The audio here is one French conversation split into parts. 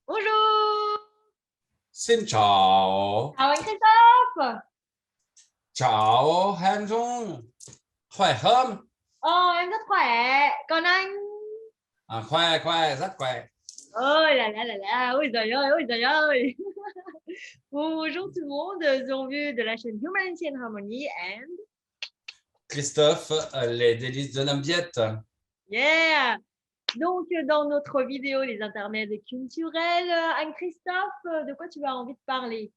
Bonjour! Xin chào, Chào anh Christophe! chào Hàn Dung, khỏe không? Em rất khỏe. Còn anh? Khỏe, rất khỏe. Ôi là là, ôi giời ơi. Bonjour tout le monde, bienvenue de la chaîne Humanity and Harmony and Christophe, les délices de Nambiette. yeah! Donc, dans notre vidéo Les intermèdes culturels, Anne-Christophe, de quoi tu as envie de parler?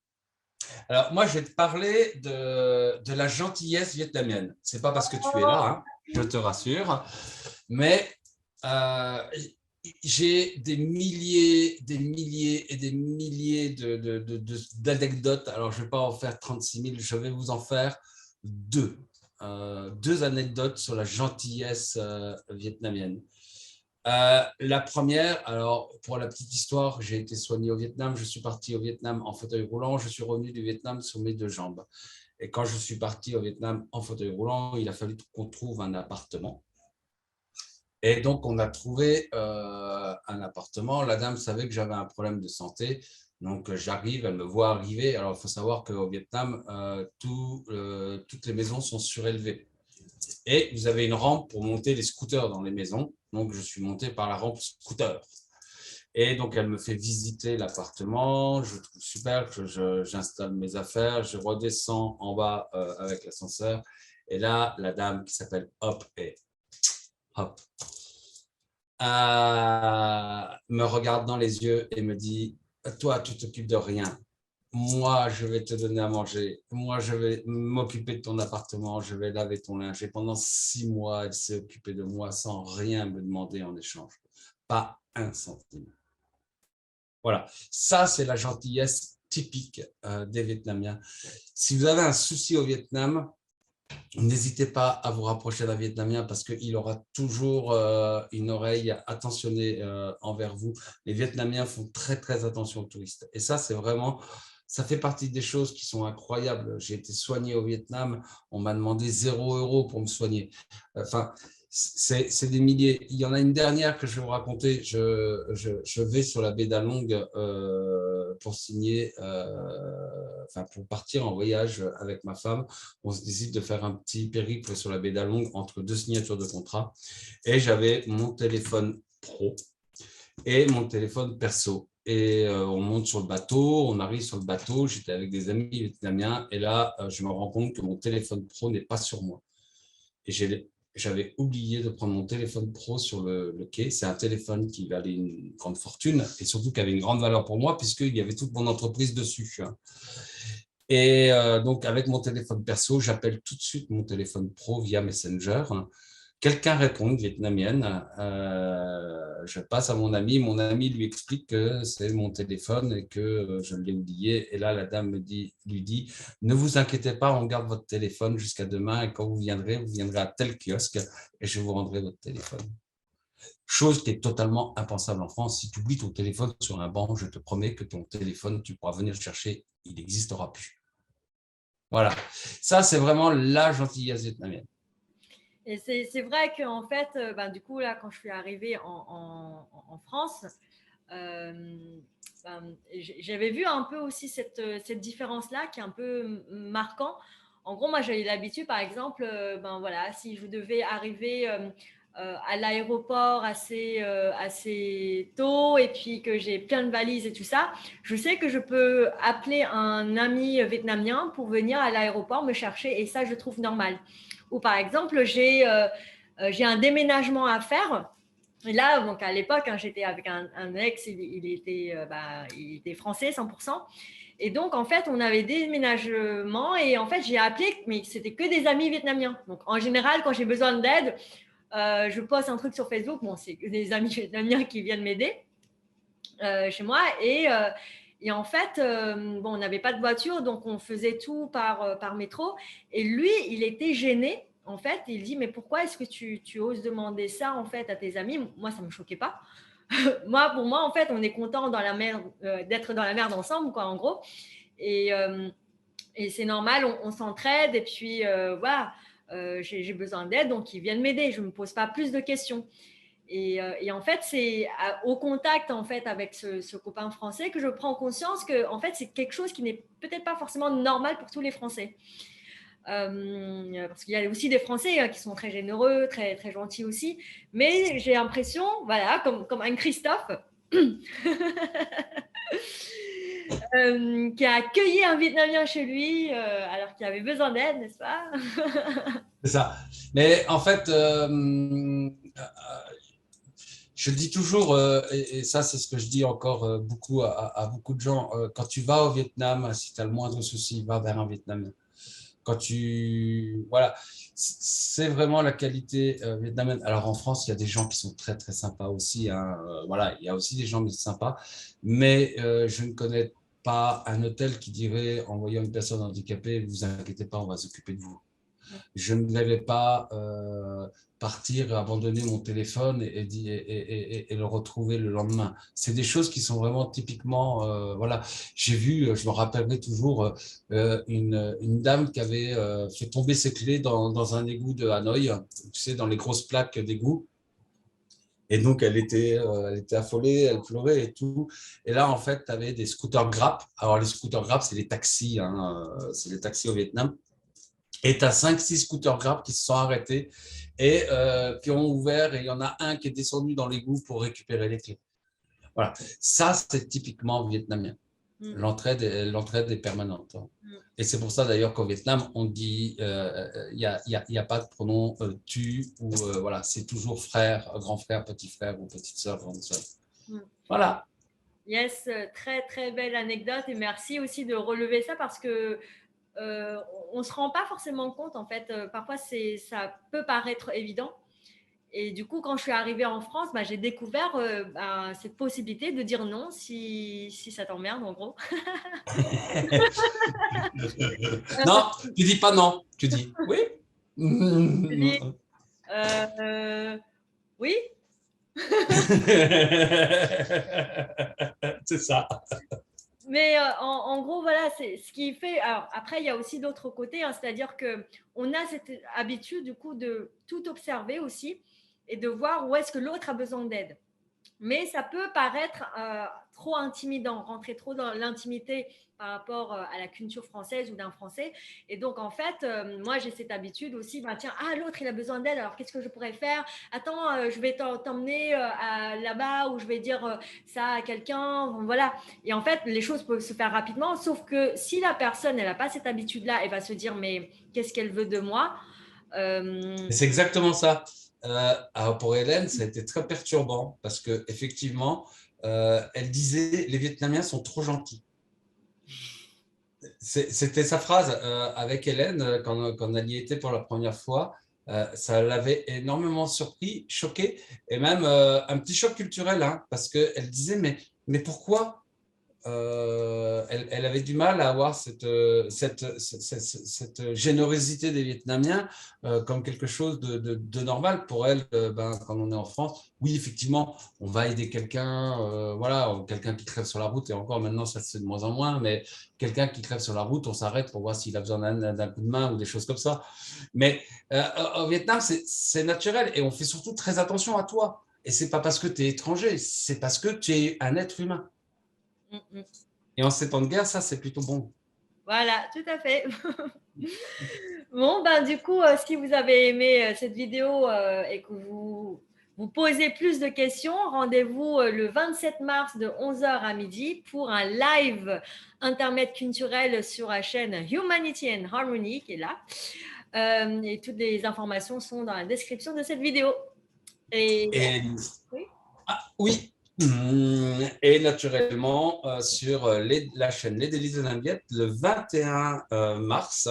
Alors, moi, je vais te parler de la gentillesse vietnamienne. C'est pas parce que tu es là, Oh, hein, je te rassure, mais euh, j'ai des milliers et des milliers d'anecdotes. Alors, je ne vais pas en faire 36 000, je vais vous en faire deux. Deux anecdotes sur la gentillesse vietnamienne. La première, alors pour la petite histoire, j'ai été soigné au Vietnam, je suis parti au Vietnam en fauteuil roulant, je suis revenu du Vietnam sur mes deux jambes. Et quand je suis parti au Vietnam en fauteuil roulant, il a fallu qu'on trouve un appartement. Et donc, on a trouvé un appartement. La dame savait que j'avais un problème de santé. Donc, j'arrive, elle me voit arriver. Alors, il faut savoir qu'au Vietnam, toutes les maisons sont surélevées. Et vous avez une rampe pour monter les scooters dans les maisons. Donc, je suis monté par la rampe scooter. Et donc, elle me fait visiter l'appartement. Je trouve super que j'installe mes affaires. Je redescends en bas avec l'ascenseur. Et là, la dame qui s'appelle Hop et Hop me regarde dans les yeux et me dit « Toi, tu t'occupes de rien. Moi, je vais te donner à manger. Moi, je vais m'occuper de ton appartement. Je vais laver ton linge. » Et pendant 6 mois, elle s'est occupée de moi sans rien me demander en échange. Pas un centime. Voilà. Ça, c'est la gentillesse typique des Vietnamiens. Si vous avez un souci au Vietnam, n'hésitez pas à vous rapprocher d'un Vietnamien parce qu'il aura toujours une oreille attentionnée envers vous. Les Vietnamiens font très, très attention aux touristes. Et ça, c'est vraiment, ça fait partie des choses qui sont incroyables. J'ai été soigné au Vietnam, on m'a demandé 0 € pour me soigner. Enfin, c'est des milliers. Il y en a une dernière que je vais vous raconter. Je vais sur la baie d'Along pour signer, pour partir en voyage avec ma femme. On se décide de faire un petit périple sur la baie d'Along entre deux signatures de contrat. Et j'avais mon téléphone pro et mon téléphone perso. Et on monte sur le bateau, on arrive sur le bateau, j'étais avec des amis vietnamiens, et là, je me rends compte que mon téléphone pro n'est pas sur moi. Et j'avais oublié de prendre mon téléphone pro sur le quai. C'est un téléphone qui valait une grande fortune, et surtout qui avait une grande valeur pour moi, puisqu'il y avait toute mon entreprise dessus. Et donc, avec mon téléphone perso, j'appelle tout de suite mon téléphone pro via Messenger. Quelqu'un répond, une vietnamienne. Je passe à mon ami lui explique que c'est mon téléphone et que je l'ai oublié. Et là, la dame lui dit, ne vous inquiétez pas, on garde votre téléphone jusqu'à demain et quand vous viendrez à tel kiosque et je vous rendrai votre téléphone. Chose qui est totalement impensable en France. Si tu oublies ton téléphone sur un banc, je te promets que ton téléphone, tu pourras venir le chercher, il n'existera plus. Voilà, ça c'est vraiment la gentillesse vietnamienne. Et c'est vrai qu'en fait, du coup, là, quand je suis arrivée en France, j'avais vu un peu aussi cette différence-là qui est un peu marquant. En gros, moi, j'avais l'habitude, par exemple, voilà, si je devais arriver à l'aéroport assez tôt et puis que j'ai plein de valises et tout ça, je sais que je peux appeler un ami vietnamien pour venir à l'aéroport me chercher et ça, je trouve normal. Ou par exemple, j'ai un déménagement à faire. Et là, donc à l'époque, hein, j'étais avec un ex, il était français 100%. Et donc, en fait, on avait des déménagements et en fait, j'ai appelé, mais c'était que des amis vietnamiens. Donc, en général, quand j'ai besoin d'aide, je poste un truc sur Facebook. Bon, c'est des amis vietnamiens qui viennent m'aider chez moi. Et en fait, on n'avait pas de voiture, donc on faisait tout par métro. Et lui, il était gêné. En fait, il dit, mais pourquoi est-ce que tu oses demander ça en fait à tes amis? Moi, ça me choquait pas. Pour moi, en fait, on est content dans la merde, d'être dans la merde ensemble, quoi, en gros. Et, euh, et c'est normal, on s'entraide. Et puis voilà, j'ai besoin d'aide, donc ils viennent m'aider. Je ne me pose pas plus de questions. Et en fait, c'est au contact en fait avec ce copain français que je prends conscience que en fait, c'est quelque chose qui n'est peut-être pas forcément normal pour tous les Français. Parce qu'il y a aussi des Français qui sont très généreux, très, très gentils aussi. Mais j'ai l'impression, voilà, comme un Christophe, qui a accueilli un Vietnamien chez lui alors qu'il avait besoin d'aide, n'est-ce pas? C'est ça. Mais en fait, je dis toujours, et ça c'est ce que je dis encore beaucoup à beaucoup de gens, quand tu vas au Vietnam, si tu as le moindre souci, va vers un Vietnamien. Quand tu... Voilà, c'est vraiment la qualité vietnamienne. Alors en France, il y a des gens qui sont très très sympas aussi, hein. Voilà, il y a aussi des gens sympas, mais je ne connais pas un hôtel qui dirait, en voyant une personne handicapée, vous inquiétez pas, on va s'occuper de vous. Je ne vais pas partir, abandonner mon téléphone et le retrouver le lendemain. C'est des choses qui sont vraiment typiquement, voilà. J'ai vu, je me rappellerai toujours, une dame qui avait fait tomber ses clés dans un égout de Hanoï, tu sais, dans les grosses plaques d'égout. Et donc, elle était affolée, elle pleurait et tout. Et là, en fait, tu avais des scooters Grab. Alors, les scooters Grab, c'est les taxis, hein, c'est les taxis au Vietnam. Et tu as 5-6 scooters Grab qui se sont arrêtés et qui ont ouvert. Et il y en a un qui est descendu dans l'égout pour récupérer les clés. Voilà. Ça, c'est typiquement vietnamien. L'entraide est permanente. Et c'est pour ça d'ailleurs qu'au Vietnam, on dit, y a pas de pronom tu ou voilà, c'est toujours frère, grand frère, petit frère ou petite sœur, grande sœur. Voilà. Yes, très très belle anecdote et merci aussi de relever ça parce que on ne se rend pas forcément compte en fait. Parfois, ça peut paraître évident. Et du coup, quand je suis arrivée en France, j'ai découvert cette possibilité de dire non si ça t'emmerde, en gros. Non, tu dis pas non, tu dis oui. Je dis, oui. C'est ça. Mais en gros, voilà, c'est ce qui fait. Alors, après, il y a aussi d'autres côtés, hein, c'est-à-dire qu'on a cette habitude, du coup, de tout observer aussi et de voir où est-ce que l'autre a besoin d'aide. Mais ça peut paraître trop intimidant, rentrer trop dans l'intimité par rapport à la culture française ou d'un Français. Et donc, en fait, moi, j'ai cette habitude aussi, tiens, l'autre, il a besoin d'aide, alors qu'est-ce que je pourrais faire? Attends, je vais t'emmener là-bas ou je vais dire ça à quelqu'un. Bon, voilà. Et en fait, les choses peuvent se faire rapidement, sauf que si la personne, elle n'a pas cette habitude-là, elle va se dire, mais qu'est-ce qu'elle veut de moi? C'est exactement ça. Alors pour Hélène, ça a été très perturbant parce que effectivement, elle disait les Vietnamiens sont trop gentils. C'était sa phrase avec Hélène quand elle y était pour la première fois. Ça l'avait énormément surpris, choqué, et même un petit choc culturel, hein, parce qu'elle disait mais pourquoi elle avait du mal à avoir cette générosité des Vietnamiens comme quelque chose de normal pour elle. Quand on est en France, oui, effectivement, on va aider quelqu'un, voilà, quelqu'un qui crève sur la route, et encore maintenant, ça c'est de moins en moins, mais quelqu'un qui crève sur la route, on s'arrête pour voir s'il a besoin d'un coup de main ou des choses comme ça. Mais au Vietnam, c'est naturel et on fait surtout très attention à toi. Et c'est pas parce que tu es étranger, c'est parce que tu es un être humain. Et en ces temps de guerre, ça, c'est plutôt bon. Voilà, tout à fait. Bon, du coup, si vous avez aimé cette vidéo et que vous posez plus de questions, rendez-vous le 27 mars de 11h à midi pour un live intermède culturel sur la chaîne Humanity and Harmony qui est là. Et toutes les informations sont dans la description de cette vidéo. Et... Oui. Ah, oui. Et naturellement, sur la chaîne Les Délices de Limbiette, le 21 mars,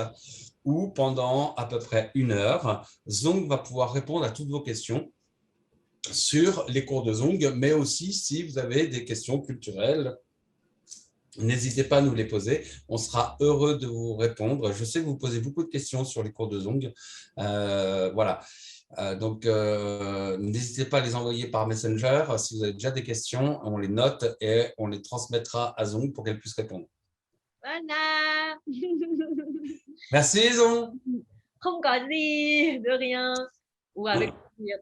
où pendant à peu près 1 heure, Zong va pouvoir répondre à toutes vos questions sur les cours de Zong, mais aussi si vous avez des questions culturelles. N'hésitez pas à nous les poser. On sera heureux de vous répondre. Je sais que vous posez beaucoup de questions sur les cours de Zong. Voilà. Donc, n'hésitez pas à les envoyer par Messenger. Si vous avez déjà des questions, on les note et on les transmettra à Zong pour qu'elle puisse répondre. Voilà. Merci Zong. Không có gì, de rien. Ou avec plaisir.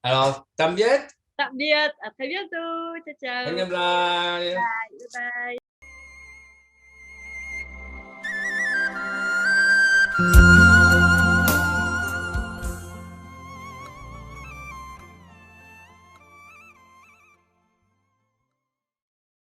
Alors, también, Tabiat, à très bientôt. Ciao, ciao. bye. Bye bye.